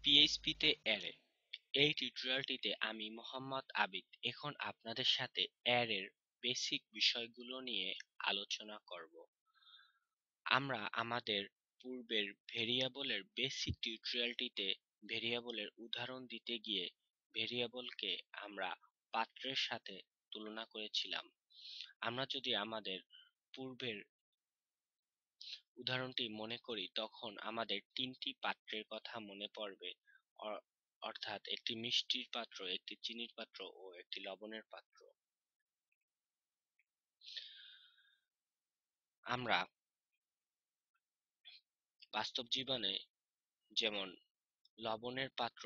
পিএইচপিতে array এই টিউটোরিয়ালটিতে আমি মোহাম্মদ আবিদ এখন আপনাদের সাথে অ্যারের বেসিক বিষয়গুলো নিয়ে আলোচনা করব। আমরা আমাদের পূর্বের ভেরিয়েবলের বেসিক টিউটোরিয়ালটিতে ভেরিয়েবলের উদাহরণ দিতে গিয়ে ভেরিয়েবলকে আমরা পাত্রের সাথে তুলনা করেছিলাম। আমরা যদি আমাদের পূর্বের উদাহরণটি মনে করি তখন আমাদের তিনটি পাত্রের কথা মনে পড়বে, অর্থাৎ একটি মিষ্টির পাত্র, একটি চিনির পাত্র ও একটি লবণের পাত্র। আমরা বাস্তব জীবনে যেমন লবণের পাত্র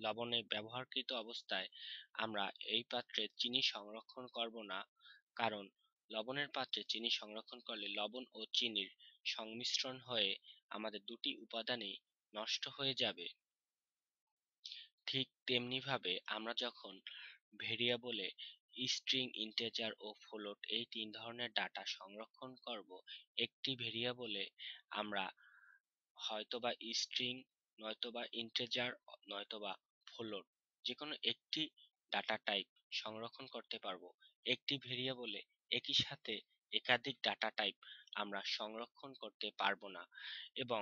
লবণে ব্যবহারকৃত অবস্থায় আমরা এই পাত্রে চিনি সংরক্ষণ করব না, কারণ লবণের পাত্রে চিনি সংরক্ষণ করলে লবণ ও চিনির সংমিশ্রণ হয়ে আমাদের দুটি উপাদানই নষ্ট হয়ে যাবে। ঠিক তেমনিভাবে আমরা যখন ভেরিয়েবলে স্ট্রিং, ইন্টিজার ও ফ্লোট এই তিন ধরনের ডাটা সংরক্ষণ করব, একটি ভেরিয়েবলে আমরা হয়তোবা স্ট্রিং, নয়তোবা ইন্টিজার, নয়তোবা ফ্লোট যে কোনো একটি ডাটা টাইপ সংরক্ষণ করতে পারবো। একটি ভেরিয়েবলে একই সাথে একাধিক ডাটা টাইপ আমরা সংরক্ষণ করতে পারবো না, এবং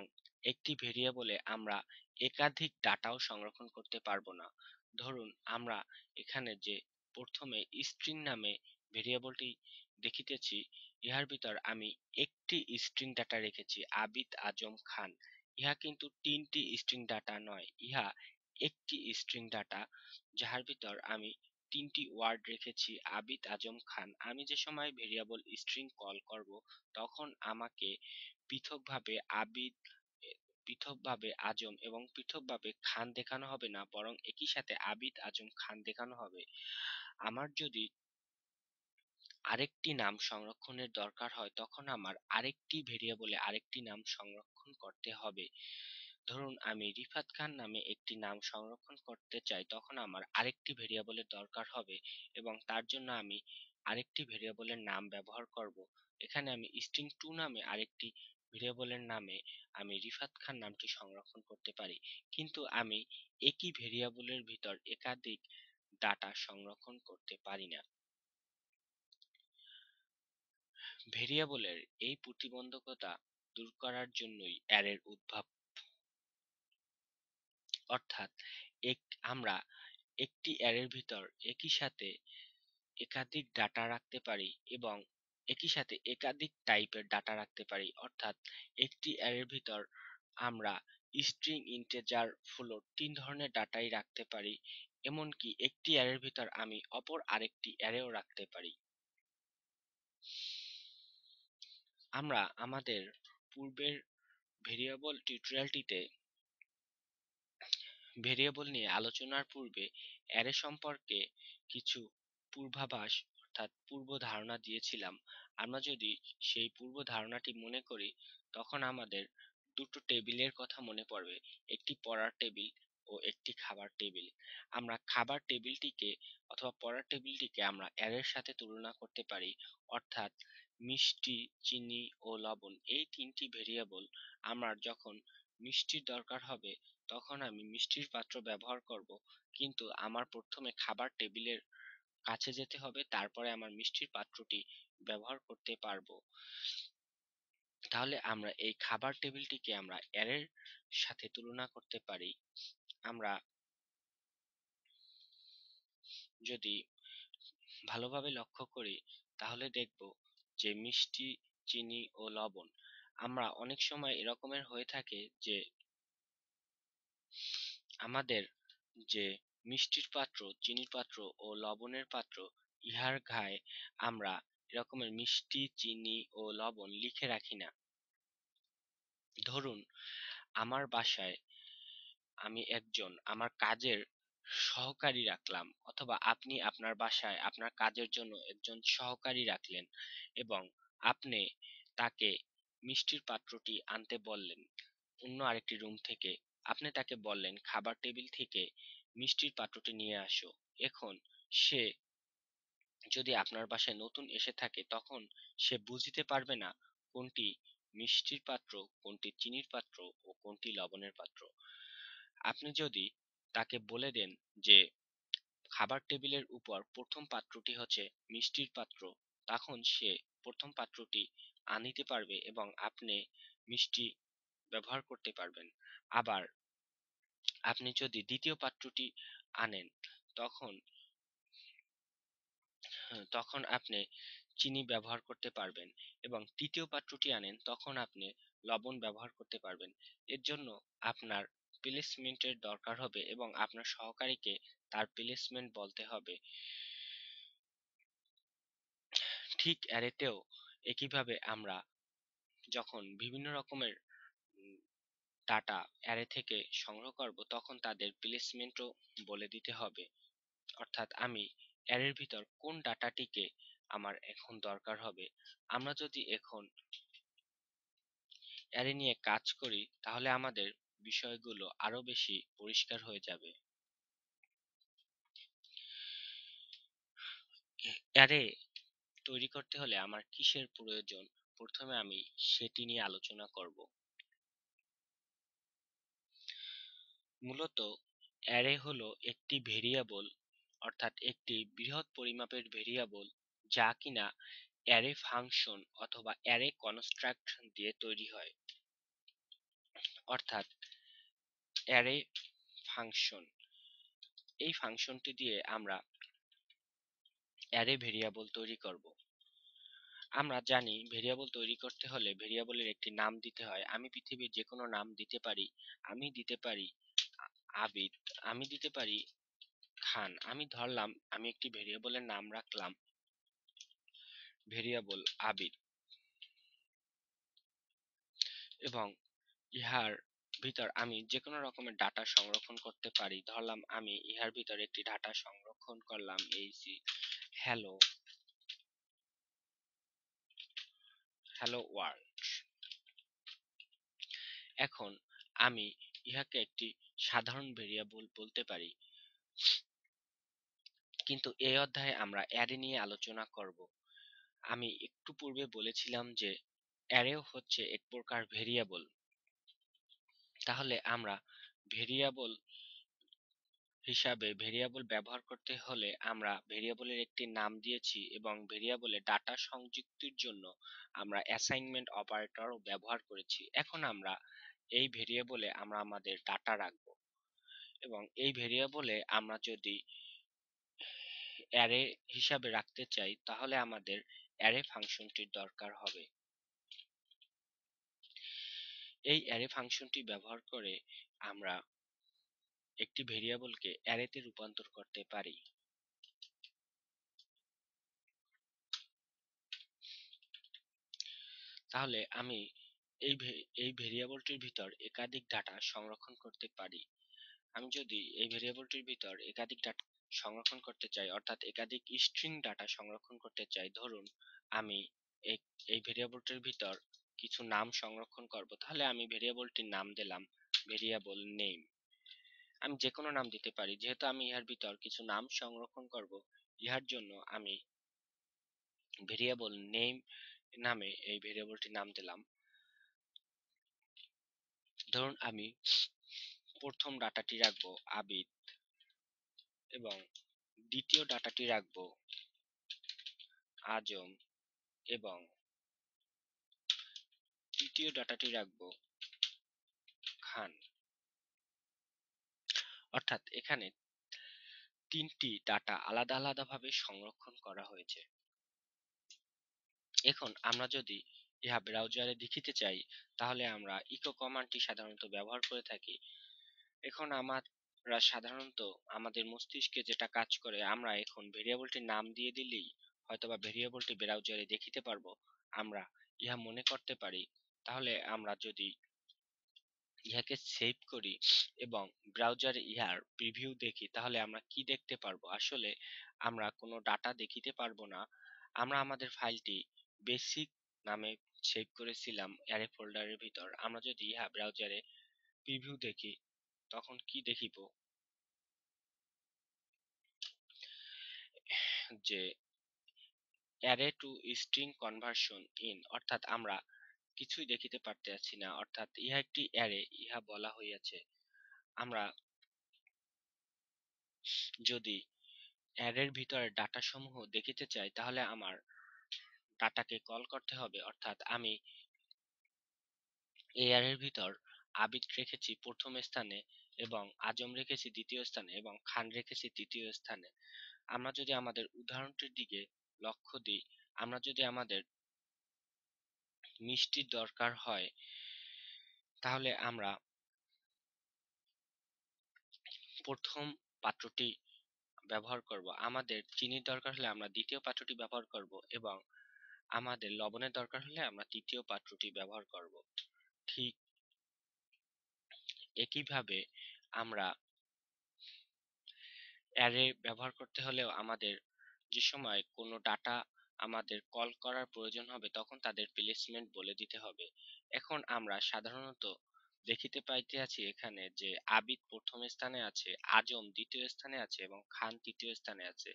একটি ভেরিয়েবলে আমরা একাধিক ডাটাও সংরক্ষণ করতে পারবো না। ধরুন আমরা এখানে যে প্রথমে স্ট্রিং নামে ভেরিয়েবলটি দেখিতেছি, ইহার ভিতর আমি একটি স্ট্রিং ডাটা রেখেছি আবিদ আজম খান। ইহা কিন্তু তিনটি স্ট্রিং ডাটা নয়, ইহা একটি স্ট্রিং ডাটা, যাহার ভিতর আমি তিনটি ওয়ার্ড রেখেছি আবিদ আজম খান। আমি যে সময় ভেরিয়েবল স্ট্রিং কল করব তখন আমাকে পৃথকভাবে আবিদ, পৃথকভাবে আজম এবং পৃথকভাবে খান দেখানো হবে না, বরং একই সাথে আবিদ আজম খান দেখানো হবে। আমার যদি আরেকটি নাম সংরক্ষণের দরকার হয় তখন আমার আরেকটি ভেরিয়েবলে আরেকটি নাম সংরক্ষণ করতে হবে। ধরুন আমি রিফাত খান নামে একটি নাম সংরক্ষণ করতে চাই, তখন আমার আরেকটি ভেরিয়েবলের দরকার হবে এবং তার জন্য আমি আরেকটি ভেরিয়েবলের নাম ব্যবহার করব। এখানে আমি স্ট্রিং 2 নামে আরেকটি ভেরিয়েবলের নামে আমি রিফাত খান নামটি সংরক্ষণ করতে পারি, কিন্তু আমি একই ভেরিয়েবলের ভিতর একাধিক ডাটা সংরক্ষণ করতে পারি না। ভেরিয়েবলের এই প্রতিবন্ধকতা দূর করার জন্যই অ্যারের উদ্ভব, অর্থাৎ আমরা একটি অ্যারের ভিতর একই সাথে একাধিক ডাটা রাখতে পারি এবং একই সাথে একাধিক টাইপের ডাটা রাখতে পারি। অর্থাৎ একটি অ্যারের ভিতর আমরা স্ট্রিং, ইন্টিজার, ফ্লোট তিন ধরনের ডাটাই রাখতে পারি। এমনকি একটি অ্যারের ভিতর আমি অপর আরেকটি অ্যারেও রাখতে পারি। আমরা আমাদের পূর্বের ভেরিয়েবল টিউটোরিয়ালটিতে ভেরিয়েবল নিয়ে আলোচনার পূর্বে অ্যারে সম্পর্কে কিছু পূর্বাভাস, অর্থাৎ পূর্ব ধারণা দিয়েছিলাম। আমরা যদি সেই পূর্ব ধারণাটি মনে করি তখন আমাদের দুটো টেবিলের কথা মনে পড়বে, একটি পড়ার টেবিল ও একটি খাবার টেবিল। আমরা খাবার টেবিলটিকে অথবা পড়ার টেবিলটিকে আমরা অ্যারের সাথে তুলনা করতে পারি, অর্থাৎ মিষ্টি, চিনি ও লবণ এই তিনটি ভেরিয়েবল। আমার যখন মিষ্টির দরকার হবে তখন আমি মিষ্টির পাত্র ব্যবহার করব, কিন্তু আমার প্রথমে খাবার টেবিলের কাছে যেতে হবে, তারপরে আমার মিষ্টির পাত্রটি ব্যবহার করতে পারবো। তাহলে আমরা এই খাবার টেবিলটিকে আমরা অ্যারের সাথে তুলনা করতে পারি। আমরা যদি ভালোভাবে লক্ষ্য করি তাহলে দেখব যে মিষ্টি, চিনি ও লবণ, আমরা অনেক সময় এরকমের হয়ে থাকে যে আমাদের যে মিষ্টির পাত্র, চিনির পাত্র ও লবণের পাত্র, ইহার গায়ে আমরা এরকমের মিষ্টি, চিনি ও লবণ লিখে রাখি না। ধরুন আমার বাসায় আমি একজন আমার কাজের সহকারী রাখলাম, অথবা আপনি আপনার বাসায় আপনার কাজের জন্য একজন সহকারী রাখলেন এবং আপনি তাকে মিষ্টির পাত্রটি আনতে বললেন অন্য আরেকটি রুম থেকে। আপনি তাকে বললেন খাবার টেবিল থেকে মিষ্টির পাত্রটি নিয়ে আসো। এখন সে যদি আপনার বাসায় নতুন এসে থাকে তখন সে বুঝতে পারবে না কোনটি মিষ্টির পাত্র, কোনটি চিনির পাত্র ও কোনটি লবণের পাত্র। আপনি যদি তাকে বলে দেন যে খাবার টেবিলের উপর প্রথম পাত্রটি হচ্ছে মিষ্টির পাত্র, তখন সে প্রথম পাত্রটি আনিতে পারবে এবং আপনি মিষ্টি ব্যবহার করতে পারবেন। আবার আপনি যদি দ্বিতীয় পাত্রটি আনেন, তখন তখন আপনি চিনি ব্যবহার করতে পারবেন, এবং তৃতীয় পাত্রটি আনেন তখন আপনি লবণ ব্যবহার করতে পারবেন। এর জন্য আপনার প্লেসমেন্টের দরকার হবে এবং আপনার সহকারীকে তার প্লেসমেন্ট বলতে হবে। ঠিক অ্যারেতেও একইভাবে আমরা যখন বিভিন্ন রকমের ডাটা অ্যারে থেকে সংগ্রহ করব, তখন তাদের প্লেসমেন্টও বলে দিতে হবে। অর্থাৎ আমি অ্যারের ভিতর কোন ডাটাটিকে আমার এখন দরকার হবে। আমরা যদি এখন অ্যারে নিয়ে কাজ করি, তাহলে আমাদের বিষয়গুলো আরো বেশি পরিষ্কার হয়ে যাবে। অ্যারে তৈরি করতে হলে আমার কিসের প্রয়োজন, প্রথমে আমি সেটি নিয়ে আলোচনা করব। মূলত অ্যারে হলো একটি ভেরিয়েবল, অর্থাৎ একটি বৃহৎ পরিমাপের ভেরিয়েবল, যা কিনা অ্যারে ফাংশন অথবা অ্যারে কনস্ট্রাক্ট দিয়ে তৈরি হয়। অর্থাৎ অ্যারে ফাংশন, এই ফাংশনটি দিয়ে আমরা অ্যারে ভেরিয়েবল তৈরি করব। আমরা জানি ভেরিয়েবল তৈরি করতে হলে ভেরিয়েবলের একটি নাম দিতে হয়। আমি পৃথিবীর যে কোনো নাম দিতে পারি। আমি দিতে পারি আবিদ, আমি দিতে পারি খান। আমি ধরলাম আমি একটি ভেরিয়েবলের নাম রাখলাম ভেরিয়েবল আবিদ, এবং ইহার ভিতর আমি যে কোনো রকমের ডাটা সংরক্ষণ করতে পারি। ধরলাম আমি ইহার ভিতর একটি ডাটা সংরক্ষণ করলাম, এই হ্যালো হ্যালো ওয়ার্ল্ড। এখন আমি ইহাকে একটি সাধারণ ভেরিয়েবল বলতে পারি, কিন্তু এই অধ্যায়ে আমরা অ্যারে নিয়ে আলোচনা করব। আমি একটু পূর্বে বলেছিলাম যে অ্যারেও হচ্ছে এক প্রকার ভেরিয়েবল। তাহলে আমরা ভেরিয়েবল হিসাবে ভেরিয়েবল ব্যবহার করতে হলে আমরা ভেরিয়েবলের একটি নাম দিয়েছি, এবং ভেরিয়েবলে ডাটা সংযুক্তির জন্য আমরা অ্যাসাইনমেন্ট অপারেটরও ব্যবহার করেছি। এখন আমরা এই ভেরিয়েবলে আমরা আমাদের ডাটা রাখব, এবং এই ভেরিয়েবলে আমরা যদি অ্যারে হিসাবে রাখতে চাই, তাহলে আমাদের অ্যারে ফাংশনটির দরকার হবে। এই অ্যারে ফাংশনটি ব্যবহার করে আমরা একটি ভেরিয়েবলকে অ্যারেতে রূপান্তর করতে পারি। তাহলে আমি এই ভেরিয়েবলটির ভিতর একাধিক ডাটা সংরক্ষণ করতে পারি। আমি যদি এই ভেরিয়েবলটির ভিতর একাধিক ডাটা সংরক্ষণ করতে চাই, অর্থাৎ একাধিক স্ট্রিং ডাটা সংরক্ষণ করতে চাই, ধরুন আমি এই ভেরিয়েবলটির ভিতর কিছু নাম সংরক্ষণ করব, তাহলে আমি ভেরিয়েবলটির নাম দিলাম ভেরিয়েবল নেম। আমি যে কোনো নাম দিতে পারি, যেহেতু আমি ইহার ভিতর কিছু নাম সংরক্ষণ করব, ইহার জন্য আমি ভেরিয়েবল নেম নামে এই ভেরিয়েবলটির নাম দিলাম। ধরুন আমি প্রথম ডাটাটি রাখবো আবিদ, এবং দ্বিতীয় ডাটাটি রাখবো আজম, এবং তৃতীয় ডাটাটি রাখবো খান। অর্থাৎ এখানে তিনটি ডাটা আলাদা আলাদা ভাবে সংরক্ষণ করা হয়েছে। এখন আমরা যদি ইহা ব্রাউজারে দেখিতে চাই, তাহলে আমরা ইকো কমান্ডটি সাধারণত ব্যবহার করে থাকি। এখন আমরা সাধারণত আমাদের মস্তিষ্কে যেটা কাজ করে, আমরা এখন ভেরিয়েবলটির নাম দিয়ে দিলেই হয়তোবা ভেরিয়েবলটি ব্রাউজারে দেখিতে পারবো, আমরা ইহা মনে করতে পারি। তাহলে আমরা যদি ইহাকে সেভ করি এবং ব্রাউজারে ইহার প্রিভিউ দেখি, তাহলে আমরা কি দেখতে পারবো? আসলে আমরা কোনো ডাটা দেখিতে পারবো না। আমরা আমাদের ফাইলটি বেসিক নামে সেভ করেছিলাম অ্যারে ফোল্ডারের ভিতর। আমরা যদি ইহা ব্রাউজারে প্রিভিউ দেখি, তখন কি দেখিব? যে array two string conversion in, অর্থাৎ আমরা কিছুই দেখিতে পারতেছি না। অর্থাৎ ইহা একটি অ্যারে, ইহা বলা হইয়াছে আমরা যদি অ্যারের ভিতরে ডাটা সমূহ দেখিতে চাই, তাহলে আমার ডাটাকে কল করতে হবে, অর্থাৎ আমি এই অ্যারের ভিতর আবিদ রেখেছি প্রথম স্থানে এবং আজম রেখেছি দ্বিতীয় স্থানে এবং খান রেখেছি তৃতীয় স্থানে। আমরা যদি আমাদের উদাহরণটির দিকে লক্ষ্য দিই, আমরা যদি আমাদের মিষ্টির দরকার হয় তাহলে আমরা প্রথম পাত্রটি ব্যবহার করব, আমাদের চিনির দরকার হলে আমরা দ্বিতীয় পাত্রটি ব্যবহার করব এবং আমাদের লবণের দরকার হলে আমরা তৃতীয় পাত্রটি ব্যবহার করব। ঠিক একইভাবে আমরা অ্যারে ব্যবহার করতে হলেও আমাদের যে সময় কোনো ডাটা আমাদের কল করার প্রয়োজন হবে তখন তাদের প্লেসমেন্ট বলে দিতে হবে। এখন আমরা সাধারণত দেখিতে পাইতে আছি এখানে যে আবিদ প্রথম স্থানে আছে, আজম দ্বিতীয় স্থানে আছে এবং খান তৃতীয় স্থানে আছে।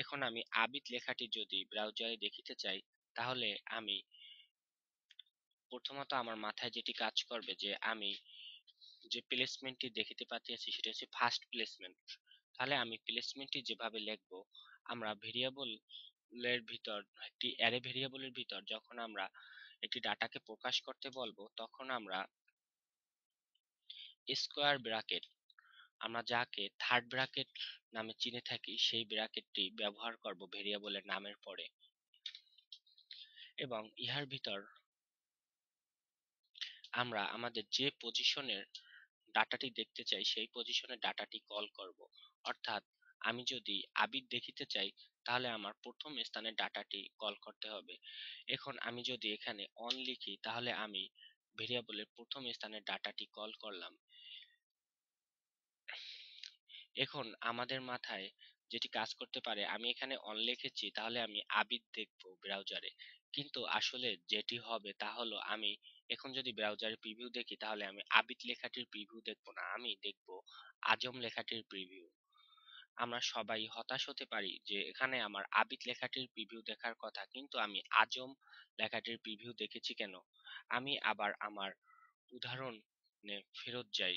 এখন আমি আবিদ লেখাটি যদি ব্রাউজারে দেখিতে চাই, তাহলে আমি প্রথমত আমার মাথায় যেটি কাজ করবে যে আমি যে প্লেসমেন্টটি দেখিতে পাচ্ছি সেটা হচ্ছে ফার্স্ট প্লেসমেন্ট। তাহলে আমি প্লেসমেন্টটি যেভাবে লিখব, আমরা ভেরিয়েবলের ভিতর একটি অ্যারে ভেরিয়েবলের ভিতর যখন আমরা একটি ডাটাকে প্রকাশ করতে বলবো তখন আমরা স্কোয়ার ব্র্যাকেট, আমরা যাকে থার্ড ব্র্যাকেট নামে চিনে থাকি, সেই ব্র্যাকেটটি ব্যবহার করব ভেরিয়েবলের নামের পরে এবং ইহার ভিতর আমরা আমাদের যে পজিশনের ডাটাটি দেখতে চাই সেই পজিশনে ডাটাটি কল করব। অর্থাৎ আমি যদি আবিদ দেখিতে চাই তাহলে আমার প্রথম স্থানে ডাটাটি কল করতে হবে। এখন আমি যদি এখানে অন লিখি তাহলে আমি ভেরিয়েবলের প্রথম স্থানে ডাটাটি কল করলাম। এখন আমাদের মাথায় যেটি কাজ করতে পারে, আমি এখানে অন লিখেছি তাহলে আমি আবিদ দেখব ব্রাউজারে, কিন্তু আসলে যেটি হবে তা হলো আমি এখন যদি ব্রাউজারে প্রিভিউ দেখি তাহলে আমি আবিদ লেখাটির প্রিভিউ দেখব না, আমি দেখব আজম লেখাটির প্রিভিউ। আমরা সবাই হতাশ হতে পারি যে এখানে আমার আবিদ লেখাটির প্রিভিউ দেখার কথা কিন্তু আমি আজম লেখাটির প্রিভিউ দেখেছি কেন। আমি আবার আমার উদাহরণে ফেরত যাই,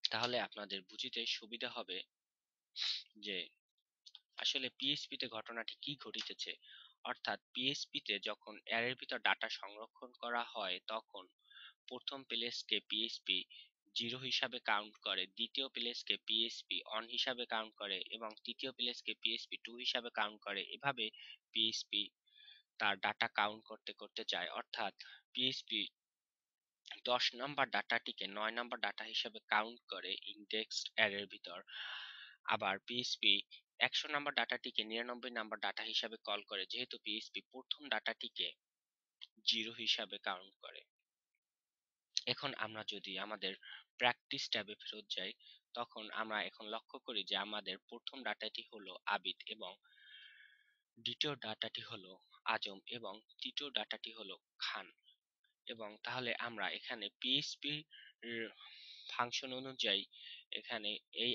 তাহলে আপনাদের বুঝিতে সুবিধা হবে যে আসলে পিএইচপি তে ঘটনাটি কি ঘটিতেছে। অর্থাৎ পিএইচপি তে যখন অ্যারের ভিতর ডাটা সংরক্ষণ করা হয় তখন প্রথম প্লেসকে পিএইচপি 0 হিসাবে কাউন্ট করে, দ্বিতীয় প্লেসকে পিএইচপি অন হিসাবে কাউন্ট করে এবং তৃতীয় প্লেসকে পিএইচপি 2 হিসাবে কাউন্ট করে। এভাবে পিএইচপি তার ডাটা কাউন্ট করতে করতে যায়, অর্থাৎ পিএইচপি 10 নাম্বার ডাটাটিকে 9 নাম্বার ডাটা হিসাবে কাউন্ট করে ইন্ডেক্স অ্যারের ভিতর। আবার পিএইচপি 100 নাম্বার ডাটাটিকে 99 নাম্বার ডাটা হিসাবে কল করে, যেহেতু পিএইচপি প্রথম ডাটাটিকে 0 হিসাবে কাউন্ট করে। এখন আমরা যদি আমাদের প্র্যাকটিস ট্যাবে ফেরত যাই তখন আমরা এখন লক্ষ্য করি যে আমাদের প্রথম ডাটাটি হলো আবিদ এবং দ্বিতীয় ডাটাটি হলো আজম এবং তৃতীয় ডাটাটি হলো খান। এবং তাহলে আমরা এখানে পিএইচপি ফাংশন অনুযায়ী এখানে এই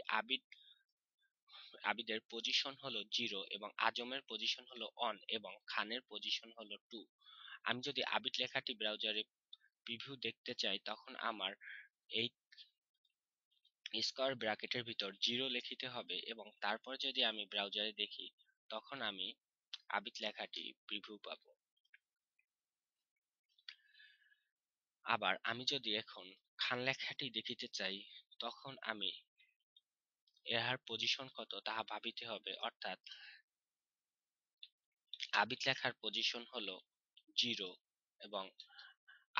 আবিদের পজিশন হলো 0 এবং আজমের পজিশন হলো অন এবং খানের পজিশন হলো 2। আমি যদি আবিদ লেখাটি ব্রাউজারে প্রিভিউ দেখতে চাই তখন আমার এই স্কয়ার ব্র্যাকেটের ভিতর 0 লিখিতে হবে এবং তারপর যদি আমি ব্রাউজারে দেখি তখন আমি আবিদ লেখাটি প্রিভিউ পাবো। আবার আমি যদি এখন খান লেখাটি দেখিতে চাই তখন আমি ইহার পজিশন কত তাহা ভাবিতে হবে, অর্থাৎ আবিদ লেখার পজিশন হলো 0 এবং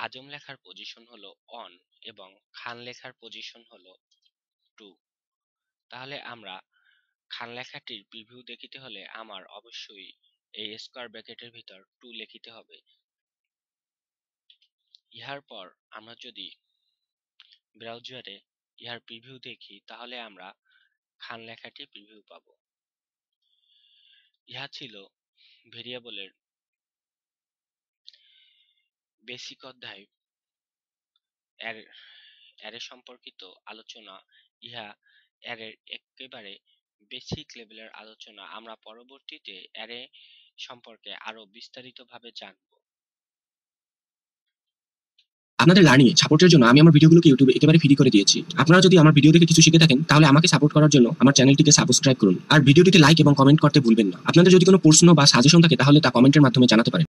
আজম লেখার পজিশন হলো অন এবং খান লেখার পজিশন হলো 2। তাহলে আমরা খান লেখাটির প্রিভিউ দেখিতে হলে আমার অবশ্যই এই স্কয়ার ব্র্যাকেটের ভিতর 2 লিখিতে হবে। ইহার পর আমরা যদি ব্রাউজারে ইহার প্রিভিউ দেখি তাহলে আমরা খান লেখাটির প্রিভিউ পাবো। ইহা ছিল ভেরিয়েবলের বেসিক অধ্যায় অ্যারে সম্পর্কিত আলোচনা। ইহা অ্যারের একেবারে বেসিক লেভেলের আলোচনা। আমরা পরবর্তীতে অ্যারে সম্পর্কে আরো বিস্তারিতভাবে জানব। আপনাদের লার্নিং এ সাপোর্টের জন্য আমি আমার ভিডিওগুলোকে ইউটিউবে একেবারে ফ্রি করে দিয়েছি। আপনারা যদি আমার ভিডিও দেখে কিছু শিখে থাকেন তাহলে আমাকে সাপোর্ট করার জন্য আমার চ্যানেলটিকে সাবস্ক্রাইব করুন আর ভিডিওটিতে লাইক এবং কমেন্ট করতে ভুলবেন না। আপনাদের যদি কোনো প্রশ্ন বা সাজেশন থাকে তাহলে তা কমেন্টের মাধ্যমে জানাতে পারেন।